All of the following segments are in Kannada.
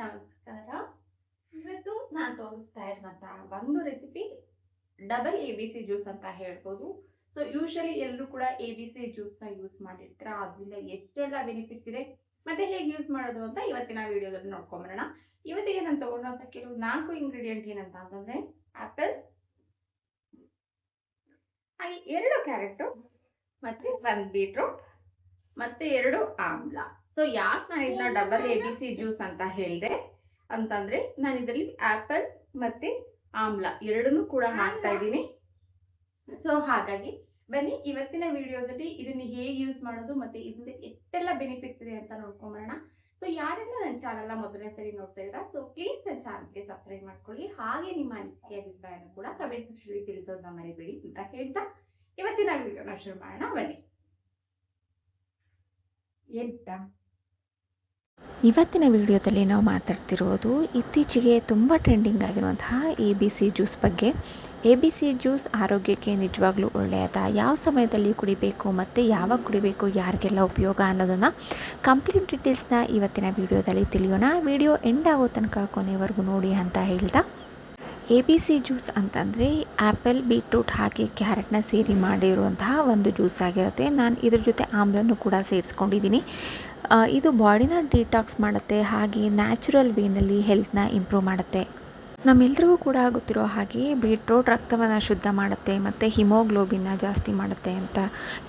ನಮಸ್ಕಾರ. ಇವತ್ತು ನಾನು ತೋರಿಸ್ತಾ ಇರುವಂತಹ ಒಂದು recipe double A B C juice ಅಂತ ಹೇಳ್ಬೋದು. ಸೊ ಯೂಶಲಿ ಎಲ್ಲರೂ ಕೂಡ ಎ ಬಿ ಸಿ ಜ್ಯೂಸ್ನ ಯೂಸ್ ಮಾಡಿರ್ತೀರ. ಅದರಿಂದ ಎಷ್ಟೆಲ್ಲ ಬೆನಿಫಿಟ್ಸ್ ಇದೆ ಮತ್ತೆ ಹೇಗೆ ಯೂಸ್ ಮಾಡೋದು ಅಂತ ಇವತ್ತಿನ ವಿಡಿಯೋದಲ್ಲಿ ನೋಡ್ಕೊಂಬರೋಣ. ಇವತ್ತಿಗೆ ನಾನು ತಗೊಂಡಂತ ಕೆಲವು 4 ಇಂಗ್ರೀಡಿಯೆಂಟ್ ಏನಂತ ಅಂತಂದ್ರೆ ಆಪಲ್, ಹಾಗೆ 2 ಕ್ಯಾರೆಟ್ ಮತ್ತೆ 1 ಬೀಟ್ರೂಟ್ ಮತ್ತೆ 2 ಆಮ್ಲ. ಸೊ ಯಾಕೆ ನಾನು ಇದನ್ನ double A B C juice ಅಂತ ಹೇಳಿದೆ ಅಂತಂದ್ರೆ ನಾನು ಇದರಲ್ಲಿ ಆಪಲ್ ಮತ್ತೆ ಆಮ್ಲ ಎರಡನ್ನೂ ಕೂಡ ಹಾಕ್ತಾ ಇದ್ದೀನಿ. ಸೊ ಹಾಗಾಗಿ ಬನ್ನಿ ಇವತ್ತಿನ ವಿಡಿಯೋದಲ್ಲಿ ಇದನ್ನ ಹೇಗೆ ಯೂಸ್ ಮಾಡೋದು ಮತ್ತೆ ಇದರಿಂದ ಎಷ್ಟೆಲ್ಲ ಬೆನಿಫಿಟ್ಸ್ ಇದೆ ಅಂತ ನೋಡ್ಕೊಂಬರೋಣ. ಸೊ ಯಾರೆಲ್ಲ ನನ್ನ ಚಾನಲ್ ಮೊದಲನೇ ಸರಿ ನೋಡ್ತಾ ಇದ್ದೀರಾ, ಸೊ ಪ್ಲೀಸ್ ನನ್ನ ಚಾನಲ್ಗೆ ಸಬ್ಸ್ಕ್ರೈಬ್ ಮಾಡ್ಕೊಳ್ಳಿ. ಹಾಗೆ ನಿಮ್ಮ ಅನಿಸಿಕೆ ಅಭಿಪ್ರಾಯನ ಕೂಡ ಕಮೆಂಟ್ ಸೆಕ್ಷನ್ ತಿಳಿಸೋದನ್ನ ಮರಿಬೇಡಿ ಅಂತ ಹೇಳ್ತಾ ಇವತ್ತಿನ ವಿಡಿಯೋನ ಶುರು ಮಾಡೋಣ ಬನ್ನಿ. ಇವತ್ತಿನ ವಿಡಿಯೋದಲ್ಲಿ ನಾವು ಮಾತಾಡ್ತಿರೋದು ಇತ್ತೀಚೆಗೆ ತುಂಬ ಟ್ರೆಂಡಿಂಗ್ ಆಗಿರುವಂತಹ ಎ ಬಿ ಸಿ ಜ್ಯೂಸ್ ಬಗ್ಗೆ. ಎ ಬಿ ಸಿ ಜ್ಯೂಸ್ ಆರೋಗ್ಯಕ್ಕೆ ನಿಜವಾಗ್ಲೂ ಒಳ್ಳೆಯದ, ಯಾವ ಸಮಯದಲ್ಲಿ ಕುಡಿಬೇಕು ಮತ್ತು ಯಾವಾಗ ಕುಡಿಬೇಕು, ಯಾರಿಗೆಲ್ಲ ಉಪಯೋಗ ಅನ್ನೋದನ್ನು ಕಂಪ್ಲೀಟ್ ಡೀಟೇಲ್ಸ್ನ ಇವತ್ತಿನ ವಿಡಿಯೋದಲ್ಲಿ ತಿಳಿಯೋಣ. ವಿಡಿಯೋ ಎಂಡ್ ಆಗೋ ತನಕ ಕೊನೆವರೆಗೂ ನೋಡಿ ಅಂತ ಹೇಳ್ತಾ, ಎ ಬಿ ಸಿ ಜ್ಯೂಸ್ ಅಂತಂದರೆ ಆ್ಯಪಲ್, ಬೀಟ್ರೂಟ್ ಹಾಕಿ ಕ್ಯಾರೆಟ್ನ ಸೇರಿ ಮಾಡಿರುವಂತಹ ಒಂದು ಜ್ಯೂಸ್ ಆಗಿರುತ್ತೆ. ನಾನು ಇದ್ರ ಜೊತೆ ಆಮ್ಲನ್ನು ಕೂಡ ಸೇರಿಸ್ಕೊಂಡಿದ್ದೀನಿ. ಇದು ಬಾಡಿನ ಡಿಟಾಕ್ಸ್ ಮಾಡುತ್ತೆ, ಹಾಗೆ ನ್ಯಾಚುರಲ್ ವೇನಲ್ಲಿ ಹೆಲ್ತ್ನ ಇಂಪ್ರೂವ್ ಮಾಡುತ್ತೆ. ನಮ್ಮೆಲ್ರಿಗೂ ಕೂಡ ಗೊತ್ತಿರೋ ಹಾಗೆ ಬೀಟ್ರೂಟ್ ರಕ್ತವನ್ನು ಶುದ್ಧ ಮಾಡುತ್ತೆ ಮತ್ತು ಹಿಮೋಗ್ಲೋಬಿನ್ನ ಜಾಸ್ತಿ ಮಾಡುತ್ತೆ ಅಂತ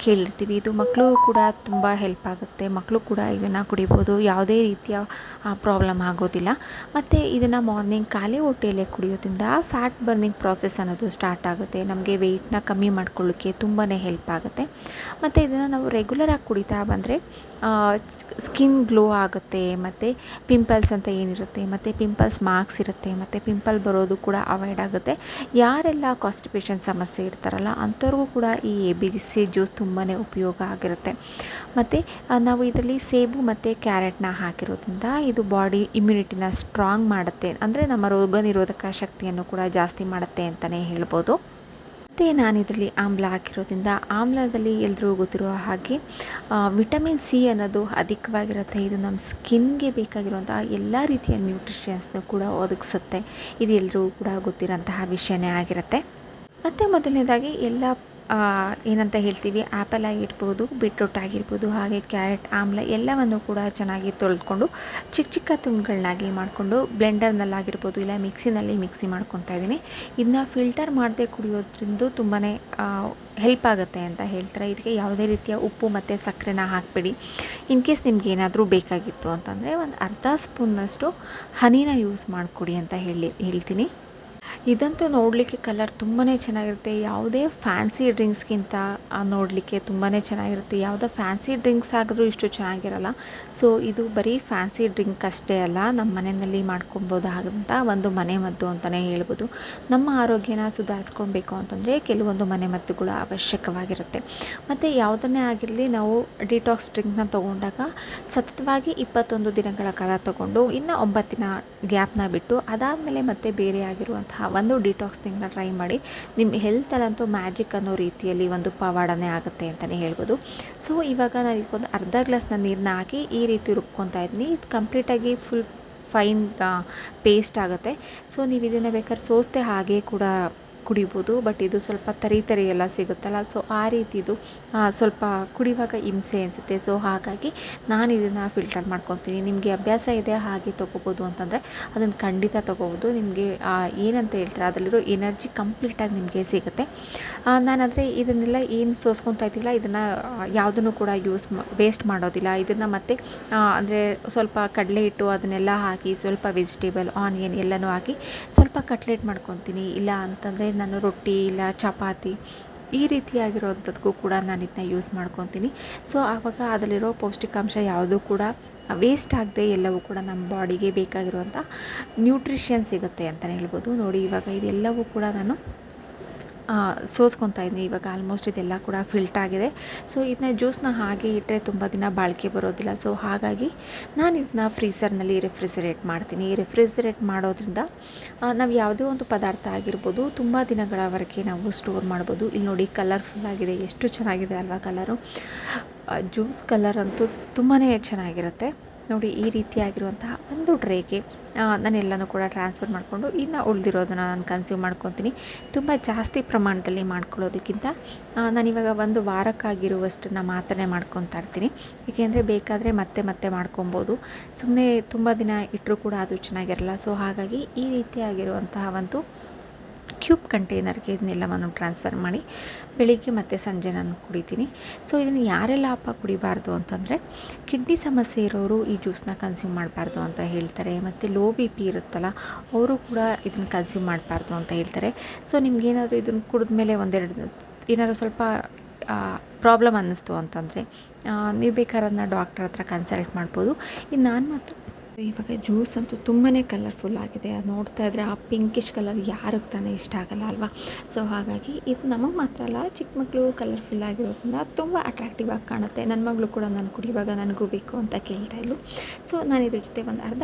ಕೇಳಿರ್ತೀವಿ. ಇದು ಮಕ್ಕಳು ಕೂಡ ತುಂಬ ಹೆಲ್ಪ್ ಆಗುತ್ತೆ. ಮಕ್ಕಳು ಕೂಡ ಇದನ್ನು ಕುಡಿಬೋದು, ಯಾವುದೇ ರೀತಿಯ ಪ್ರಾಬ್ಲಮ್ ಆಗೋದಿಲ್ಲ. ಮತ್ತು ಇದನ್ನು ಮಾರ್ನಿಂಗ್ ಖಾಲಿ ಹೊಟ್ಟೆಯಲ್ಲೇ ಕುಡಿಯೋದ್ರಿಂದ ಫ್ಯಾಟ್ ಬರ್ನಿಂಗ್ ಪ್ರಾಸೆಸ್ ಅನ್ನೋದು ಸ್ಟಾರ್ಟ್ ಆಗುತ್ತೆ. ನಮಗೆ ವೆಯ್ಟ್ನ ಕಮ್ಮಿ ಮಾಡ್ಕೊಳ್ಳೋಕ್ಕೆ ತುಂಬಾ ಹೆಲ್ಪ್ ಆಗುತ್ತೆ. ಮತ್ತು ಇದನ್ನು ನಾವು ರೆಗ್ಯುಲರಾಗಿ ಕುಡಿತಾ ಬಂದರೆ ಸ್ಕಿನ್ ಗ್ಲೋ ಆಗುತ್ತೆ, ಮತ್ತು ಪಿಂಪಲ್ಸ್ ಅಂತ ಏನಿರುತ್ತೆ ಮತ್ತು ಪಿಂಪಲ್ಸ್ ಮಾರ್ಕ್ಸ್ ಇರುತ್ತೆ ಮತ್ತು ಪಿಂಪಲ್ ಬರೋದು ಕೂಡ ಅವಾಯ್ಡ್ ಆಗುತ್ತೆ. ಯಾರೆಲ್ಲ ಕಾನ್ಸ್ಟಿಪೇಷನ್ ಸಮಸ್ಯೆ ಇರ್ತಾರಲ್ಲ ಅಂಥವ್ರಿಗೂ ಕೂಡ ಈ ಎ ಬಿ ಸಿ ಜ್ಯೂಸ್ ತುಂಬಾ ಉಪಯೋಗ ಆಗಿರುತ್ತೆ. ಮತ್ತು ನಾವು ಇದರಲ್ಲಿ ಸೇಬು ಮತ್ತು ಕ್ಯಾರೆಟ್ನ ಹಾಕಿರೋದ್ರಿಂದ ಇದು ಬಾಡಿ ಇಮ್ಯುನಿಟಿನ ಸ್ಟ್ರಾಂಗ್ ಮಾಡುತ್ತೆ, ಅಂದರೆ ನಮ್ಮ ರೋಗ ನಿರೋಧಕ ಶಕ್ತಿಯನ್ನು ಕೂಡ ಜಾಸ್ತಿ ಮಾಡುತ್ತೆ ಅಂತಲೇ ಹೇಳ್ಬೋದು. ಮತ್ತು ನಾನು ಇದರಲ್ಲಿ ಆಮ್ಲ ಹಾಕಿರೋದ್ರಿಂದ ಆಮ್ಲದಲ್ಲಿ ಎಲ್ಲರಿಗೂ ಗೊತ್ತಿರೋ ಹಾಗೆ ವಿಟಮಿನ್ ಸಿ ಅನ್ನೋದು ಅಧಿಕವಾಗಿರುತ್ತೆ. ಇದು ನಮ್ಮ ಸ್ಕಿನ್ಗೆ ಬೇಕಾಗಿರುವಂಥ ಎಲ್ಲ ರೀತಿಯ ನ್ಯೂಟ್ರಿಷನ್ಸ್ನು ಕೂಡ ಒದಗಿಸುತ್ತೆ. ಇದು ಎಲ್ಲರಿಗೂ ಕೂಡ ಗೊತ್ತಿರೋಂತಹ ವಿಷಯನೇ ಆಗಿರುತ್ತೆ. ಮತ್ತು ಮೊದಲನೇದಾಗಿ ಎಲ್ಲ ಏನಂತ ಹೇಳ್ತೀವಿ, ಆ್ಯಪಲ್ ಆಗಿರ್ಬೋದು, ಬೀಟ್ರೂಟ್ ಆಗಿರ್ಬೋದು, ಹಾಗೆ ಕ್ಯಾರೆಟ್, ಆಮ್ಲ ಎಲ್ಲವನ್ನು ಕೂಡ ಚೆನ್ನಾಗಿ ತೊಳೆದುಕೊಂಡು ಚಿಕ್ಕ ಚಿಕ್ಕ ತುಂಡುಗಳನ್ನಾಗಿ ಮಾಡಿಕೊಂಡು ಬ್ಲೆಂಡರ್ನಲ್ಲಾಗಿರ್ಬೋದು ಇಲ್ಲ ಮಿಕ್ಸಿನಲ್ಲಿ ಮಿಕ್ಸಿ ಮಾಡ್ಕೊತಾ ಇದ್ದೀನಿ. ಇದನ್ನ ಫಿಲ್ಟರ್ ಮಾಡದೆ ಕುಡಿಯೋದ್ರಿಂದ ತುಂಬಾ ಹೆಲ್ಪ್ ಆಗುತ್ತೆ ಅಂತ ಹೇಳ್ತಾರೆ. ಇದಕ್ಕೆ ಯಾವುದೇ ರೀತಿಯ ಉಪ್ಪು ಮತ್ತು ಸಕ್ಕರೆನ ಹಾಕಬೇಡಿ. ಇನ್ ಕೇಸ್ ನಿಮ್ಗೆ ಏನಾದರೂ ಬೇಕಾಗಿತ್ತು ಅಂತಂದರೆ ಒಂದು ಅರ್ಧ ಸ್ಪೂನ್ನಷ್ಟು ಹನಿನ ಯೂಸ್ ಮಾಡಿಕೊಡಿ ಅಂತ ಹೇಳ್ತೀನಿ. ಇದಂತೂ ನೋಡಲಿಕ್ಕೆ ಕಲರ್ ತುಂಬಾ ಚೆನ್ನಾಗಿರುತ್ತೆ. ಯಾವುದೇ ಫ್ಯಾನ್ಸಿ ಡ್ರಿಂಕ್ಸ್ಗಿಂತ ನೋಡಲಿಕ್ಕೆ ತುಂಬಾ ಚೆನ್ನಾಗಿರುತ್ತೆ. ಯಾವುದೋ ಫ್ಯಾನ್ಸಿ ಡ್ರಿಂಕ್ಸ್ ಆಗಿದ್ರೂ ಇಷ್ಟು ಚೆನ್ನಾಗಿರಲ್ಲ. ಸೊ ಇದು ಬರೀ ಫ್ಯಾನ್ಸಿ ಡ್ರಿಂಕ್ ಅಷ್ಟೇ ಅಲ್ಲ, ನಮ್ಮ ಮನೆಯಲ್ಲಿ ಮಾಡ್ಕೊಬೋದಾದಂಥ ಒಂದು ಮನೆಮದ್ದು ಅಂತಲೇ ಹೇಳ್ಬೋದು. ನಮ್ಮ ಆರೋಗ್ಯನ ಸುಧಾರಿಸ್ಕೊಳ್ಬೇಕು ಅಂತಂದರೆ ಕೆಲವೊಂದು ಮನೆಮದ್ದುಗಳು ಅವಶ್ಯಕವಾಗಿರುತ್ತೆ. ಮತ್ತು ಯಾವುದನ್ನೇ ಆಗಿರಲಿ, ನಾವು ಡಿಟಾಕ್ಸ್ ಡ್ರಿಂಕ್ನ ತೊಗೊಂಡಾಗ ಸತತವಾಗಿ 21 ದಿನಗಳ ಕಾಲ ತೊಗೊಂಡು ಇನ್ನು 9 ದಿನ ಗ್ಯಾಪ್ನ ಬಿಟ್ಟು ಅದಾದಮೇಲೆ ಮತ್ತೆ ಬೇರೆ ಆಗಿರುವಂತಹ ಒಂದು ಡಿಟಾಕ್ಸ್ ಥಿಂಗ್ನ ಟ್ರೈ ಮಾಡಿ. ನಿಮ್ಮ ಹೆಲ್ತಲ್ಲಂತೂ ಮ್ಯಾಜಿಕ್ ಅನ್ನೋ ರೀತಿಯಲ್ಲಿ ಒಂದು ಪವಾಡನೇ ಆಗುತ್ತೆ ಅಂತಲೇ ಹೇಳ್ಬೋದು. ಸೊ ಇವಾಗ ನಾನು ಇದಕ್ಕೊಂದು ಅರ್ಧ ಗ್ಲಾಸ್ನ ನೀರನ್ನ ಹಾಕಿ ಈ ರೀತಿ ರುಬ್ಕೊತಾ ಇದ್ದೀನಿ. ಇದು ಕಂಪ್ಲೀಟಾಗಿ ಫುಲ್ ಫೈನ್ ಪೇಸ್ಟ್ ಆಗುತ್ತೆ. ಸೊ ನೀವು ಇದನ್ನು ಬೇಕಾದ್ರೆ ಸೋಸ್ತೆ ಹಾಗೆ ಕೂಡ ಕುಡಿಬೋದು. ಬಟ್ ಇದು ಸ್ವಲ್ಪ ತರಿ ಎಲ್ಲ ಸಿಗುತ್ತಲ್ಲ, ಸೊ ಆ ರೀತಿದು ಸ್ವಲ್ಪ ಕುಡಿಯುವಾಗ ಹಿಂಸೆ ಅನಿಸುತ್ತೆ. ಸೊ ಹಾಗಾಗಿ ನಾನು ಇದನ್ನು ಫಿಲ್ಟರ್ ಮಾಡ್ಕೊತೀನಿ. ನಿಮಗೆ ಅಭ್ಯಾಸ ಇದೆ ಹಾಗೆ ತೊಗೋಬೋದು ಅಂತಂದರೆ ಅದನ್ನು ಖಂಡಿತ ತೊಗೋಬೋದು. ನಿಮಗೆ ಏನಂತ ಹೇಳ್ತಾರೆ ಅದರಲ್ಲಿರೋ ಎನರ್ಜಿ ಕಂಪ್ಲೀಟಾಗಿ ನಿಮಗೆ ಸಿಗುತ್ತೆ. ನಾನಾದರೆ ಇದನ್ನೆಲ್ಲ ಏನು ಸೋಸ್ಕೊತಾ ಇದ್ದೀವಲ್ಲ ಇದನ್ನು ಯಾವುದನ್ನು ಕೂಡ ವೇಸ್ಟ್ ಮಾಡೋದಿಲ್ಲ. ಇದನ್ನು ಮತ್ತೆ ಅಂದರೆ ಸ್ವಲ್ಪ ಕಡಲೆ ಹಿಟ್ಟು ಅದನ್ನೆಲ್ಲ ಹಾಕಿ ಸ್ವಲ್ಪ ವೆಜಿಟೇಬಲ್, ಆನಿಯನ್ ಎಲ್ಲನೂ ಹಾಕಿ ಸ್ವಲ್ಪ ಕಟ್ಲೆಟ್ ಮಾಡ್ಕೊತೀನಿ. ಇಲ್ಲ ಅಂತಂದರೆ ನಾನು ರೊಟ್ಟಿ ಇಲ್ಲ ಚಪಾತಿ ಈ ರೀತಿಯಾಗಿರೋಂಥದ್ದಕ್ಕೂ ಕೂಡ ನಾನು ಇದನ್ನ ಯೂಸ್ ಮಾಡ್ಕೊತೀನಿ. ಸೊ ಆವಾಗ ಅದರಲ್ಲಿರೋ ಪೌಷ್ಟಿಕಾಂಶ ಯಾವುದೂ ಕೂಡ ವೇಸ್ಟ್ ಆಗದೆ ಎಲ್ಲವೂ ಕೂಡ ನಮ್ಮ ಬಾಡಿಗೆ ಬೇಕಾಗಿರುವಂಥ ನ್ಯೂಟ್ರಿಷನ್ ಸಿಗುತ್ತೆ ಅಂತಲೇ ಹೇಳ್ಬೋದು. ನೋಡಿ ಇವಾಗ ಇದೆಲ್ಲವೂ ಕೂಡ ನಾನು ಸೋಸ್ಕೊತಾ ಇದ್ದೀನಿ. ಇವಾಗ ಆಲ್ಮೋಸ್ಟ್ ಇದೆಲ್ಲ ಕೂಡ ಫಿಲ್ಟ್ ಆಗಿದೆ. ಸೊ ಇದನ್ನ ಜ್ಯೂಸ್ನ ಹಾಗೆ ಇಟ್ಟರೆ ತುಂಬ ದಿನ ಬಾಳಿಕೆ ಬರೋದಿಲ್ಲ. ಸೊ ಹಾಗಾಗಿ ನಾನು ಇದನ್ನ ಫ್ರೀಸರ್ನಲ್ಲಿ ರೆಫ್ರಿಜರೇಟ್ ಮಾಡ್ತೀನಿ. ರೆಫ್ರಿಜರೇಟ್ ಮಾಡೋದ್ರಿಂದ ನಾವು ಯಾವುದೇ ಒಂದು ಪದಾರ್ಥ ಆಗಿರ್ಬೋದು ತುಂಬ ದಿನಗಳವರೆಗೆ ನಾವು ಸ್ಟೋರ್ ಮಾಡ್ಬೋದು. ಇಲ್ಲಿ ನೋಡಿ ಕಲರ್ಫುಲ್ ಆಗಿದೆ, ಎಷ್ಟು ಚೆನ್ನಾಗಿದೆ ಅಲ್ವಾ ಕಲರು. ಜ್ಯೂಸ್ ಕಲರ್ ಅಂತೂ ತುಂಬಾ ಚೆನ್ನಾಗಿರುತ್ತೆ. ನೋಡಿ ಈ ರೀತಿಯಾಗಿರುವಂತಹ ಒಂದು ಟ್ರೇಗೆ ನಾನೆಲ್ಲನೂ ಕೂಡ ಟ್ರಾನ್ಸ್ಫರ್ ಮಾಡಿಕೊಂಡು ಇನ್ನು ಉಳಿದಿರೋದನ್ನು ನಾನು ಕನ್ಸ್ಯೂಮ್ ಮಾಡ್ಕೊತೀನಿ. ತುಂಬ ಜಾಸ್ತಿ ಪ್ರಮಾಣದಲ್ಲಿ ಮಾಡ್ಕೊಳ್ಳೋದಕ್ಕಿಂತ ನಾನಿವಾಗ ಒಂದು ವಾರಕ್ಕಾಗಿರುವಷ್ಟನ್ನು ಮಾತ್ರ ಮಾಡ್ಕೊತಾ ಇರ್ತೀನಿ. ಏಕೆಂದರೆ ಬೇಕಾದರೆ ಮತ್ತೆ ಮಾಡ್ಕೊಬೋದು. ಸುಮ್ಮನೆ ತುಂಬ ದಿನ ಇಟ್ಟರೂ ಕೂಡ ಅದು ಚೆನ್ನಾಗಿರಲ್ಲ. ಸೊ ಹಾಗಾಗಿ ಈ ರೀತಿಯಾಗಿರುವಂತಹ ಒಂದು ಕ್ಯೂಬ್ ಕಂಟೈನರ್ಗೆ ಇದನ್ನೆಲ್ಲವನ್ನು ಟ್ರಾನ್ಸ್ಫರ್ ಮಾಡಿ ಬೆಳಿಗ್ಗೆ ಮತ್ತು ಸಂಜೆ ನಾನು ಕುಡಿತೀನಿ. ಸೊ ಇದನ್ನು ಯಾರೆಲ್ಲ ಕುಡಿಬಾರ್ದು ಅಂತಂದರೆ, ಕಿಡ್ನಿ ಸಮಸ್ಯೆ ಇರೋರು ಈ ಜ್ಯೂಸನ್ನ ಕನ್ಸ್ಯೂಮ್ ಮಾಡಬಾರ್ದು ಅಂತ ಹೇಳ್ತಾರೆ. ಮತ್ತು ಲೋ ಬಿ ಪಿ ಇರುತ್ತಲ್ಲ, ಅವರು ಕೂಡ ಇದನ್ನು ಕನ್ಸ್ಯೂಮ್ ಮಾಡಬಾರ್ದು ಅಂತ ಹೇಳ್ತಾರೆ. ಸೊ ನಿಮಗೇನಾದರೂ ಇದನ್ನು ಕುಡಿದ್ಮೇಲೆ ಒಂದೆರಡು ಏನಾದರೂ ಸ್ವಲ್ಪ ಪ್ರಾಬ್ಲಮ್ ಅನ್ನಿಸ್ತು ಅಂತಂದರೆ ನೀವು ಬೇಕಾದ್ರೆ ಅದನ್ನ ಡಾಕ್ಟರ್ ಹತ್ರ ಕನ್ಸಲ್ಟ್ ಮಾಡ್ಬೋದು. ಇನ್ನು ನಾನು ಮಾತ್ರ ಇವಾಗ ಜ್ಯೂಸ್ ಅಂತೂ ತುಂಬಾ ಕಲರ್ಫುಲ್ ಆಗಿದೆ. ಅದು ನೋಡ್ತಾ ಇದ್ದರೆ ಆ ಪಿಂಕಿಶ್ ಕಲರ್ ಯಾರಿಗೆ ತಾನೇ ಇಷ್ಟ ಆಗಲ್ಲ ಅಲ್ವಾ? ಸೊ ಹಾಗಾಗಿ ಇದು ನಮಗೆ ಮಾತ್ರ ಅಲ್ಲ, ಚಿಕ್ಕ ಮಕ್ಕಳು ಕಲರ್ಫುಲ್ ಆಗಿರೋದ್ರಿಂದ ತುಂಬ ಅಟ್ರಾಕ್ಟಿವ್ ಆಗಿ ಕಾಣುತ್ತೆ. ನನ್ನ ಮಗಳು ಕೂಡ ನಾನು ಕುಡಿಯುವಾಗ ನನಗೂ ಬೇಕು ಅಂತ ಕೇಳ್ತಾ ಇದ್ಲು. ಸೊ ನಾನು ಇದ್ರ ಜೊತೆ ಒಂದು ಅರ್ಧ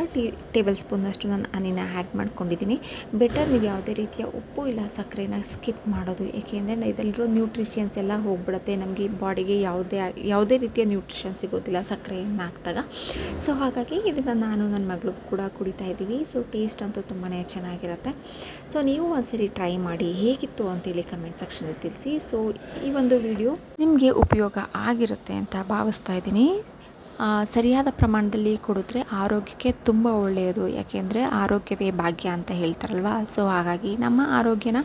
ಟೇಬಲ್ ಸ್ಪೂನಷ್ಟು ನಾನು ಹನಿನ ಆ್ಯಡ್ ಮಾಡ್ಕೊಂಡಿದ್ದೀನಿ. ಬೆಟರ್ ನೀವು ಯಾವುದೇ ರೀತಿಯ ಉಪ್ಪು ಇಲ್ಲ ಸಕ್ಕರೆನ ಸ್ಕಿಪ್ ಮಾಡೋದು. ಏಕೆಂದರೆ ಇದರಲ್ಲಿರೋ ನ್ಯೂಟ್ರಿಷನ್ಸ್ ಎಲ್ಲ ಹೋಗ್ಬಿಡುತ್ತೆ. ನಮಗೆ ಬಾಡಿಗೆ ಯಾವುದೇ ರೀತಿಯ ನ್ಯೂಟ್ರಿಷನ್ ಸಿಗೋದಿಲ್ಲ ಸಕ್ಕರೆಯನ್ನು ಹಾಕಿದಾಗ. ಸೊ ಹಾಗಾಗಿ ಇದನ್ನು ನಾನು ನನ್ನ ಮಗಳು ಕೂಡ ಕುಡಿತಾ ಇದ್ದೀವಿ. ಸೊ ಟೇಸ್ಟ್ ಅಂತೂ ತುಂಬಾ ಚೆನ್ನಾಗಿರುತ್ತೆ. ಸೊ ನೀವು ಒಂದ್ಸರಿ ಟ್ರೈ ಮಾಡಿ, ಹೇಗಿತ್ತು ಅಂತೇಳಿ ಕಮೆಂಟ್ ಸೆಕ್ಷನಲ್ಲಿ ತಿಳಿಸಿ. ಸೊ ಈ ಒಂದು ವಿಡಿಯೋ ನಿಮಗೆ ಉಪಯೋಗ ಆಗಿರುತ್ತೆ ಅಂತ ಭಾವಿಸ್ತಾ ಇದ್ದೀನಿ. ಸರಿಯಾದ ಪ್ರಮಾಣದಲ್ಲಿ ಕುಡಿದ್ರೆ ಆರೋಗ್ಯಕ್ಕೆ ತುಂಬ ಒಳ್ಳೆಯದು. ಯಾಕೆಂದರೆ ಆರೋಗ್ಯವೇ ಭಾಗ್ಯ ಅಂತ ಹೇಳ್ತಾರಲ್ವ. ಸೊ ಹಾಗಾಗಿ ನಮ್ಮ ಆರೋಗ್ಯನ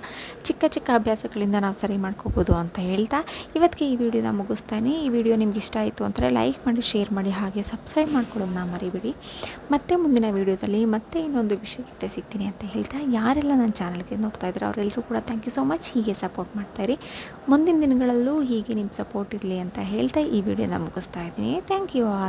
ಚಿಕ್ಕ ಅಭ್ಯಾಸಗಳಿಂದ ನಾವು ಸರಿ ಮಾಡ್ಕೋಬೋದು ಅಂತ ಹೇಳ್ತಾ ಇವತ್ತಿಗೆ ಈ ವಿಡಿಯೋನ ಮುಗಿಸ್ತಾನೆ. ಈ ವಿಡಿಯೋ ನಿಮ್ಗೆ ಇಷ್ಟ ಆಯಿತು ಅಂದರೆ ಲೈಕ್ ಮಾಡಿ, ಶೇರ್ ಮಾಡಿ, ಹಾಗೆ ಸಬ್ಸ್ಕ್ರೈಬ್ ಮಾಡ್ಕೊಳ್ಳೋದನ್ನ ಮರಿಬೇಡಿ. ಮತ್ತೆ ಮುಂದಿನ ವಿಡಿಯೋದಲ್ಲಿ ಮತ್ತೆ ಇನ್ನೊಂದು ವಿಷಯ ಜೊತೆ ಸಿಗ್ತೀನಿ ಅಂತ ಹೇಳ್ತಾ, ಯಾರೆಲ್ಲ ನನ್ನ ಚಾನಲ್ಗೆ ನೋಡ್ತಾ ಇದ್ದಾರೆ ಅವರೆಲ್ಲರೂ ಕೂಡ ಥ್ಯಾಂಕ್ ಯು ಸೋ ಮಚ್. ಹೀಗೆ ಸಪೋರ್ಟ್ ಮಾಡ್ತಾಯಿರಿ. ಮುಂದಿನ ದಿನಗಳಲ್ಲೂ ಹೀಗೆ ನಿಮ್ಮ ಸಪೋರ್ಟ್ ಇರಲಿ ಅಂತ ಹೇಳ್ತಾ ಈ ವಿಡಿಯೋನ ಮುಗಿಸ್ತಾ ಇದ್ದೀನಿ. Thank you all.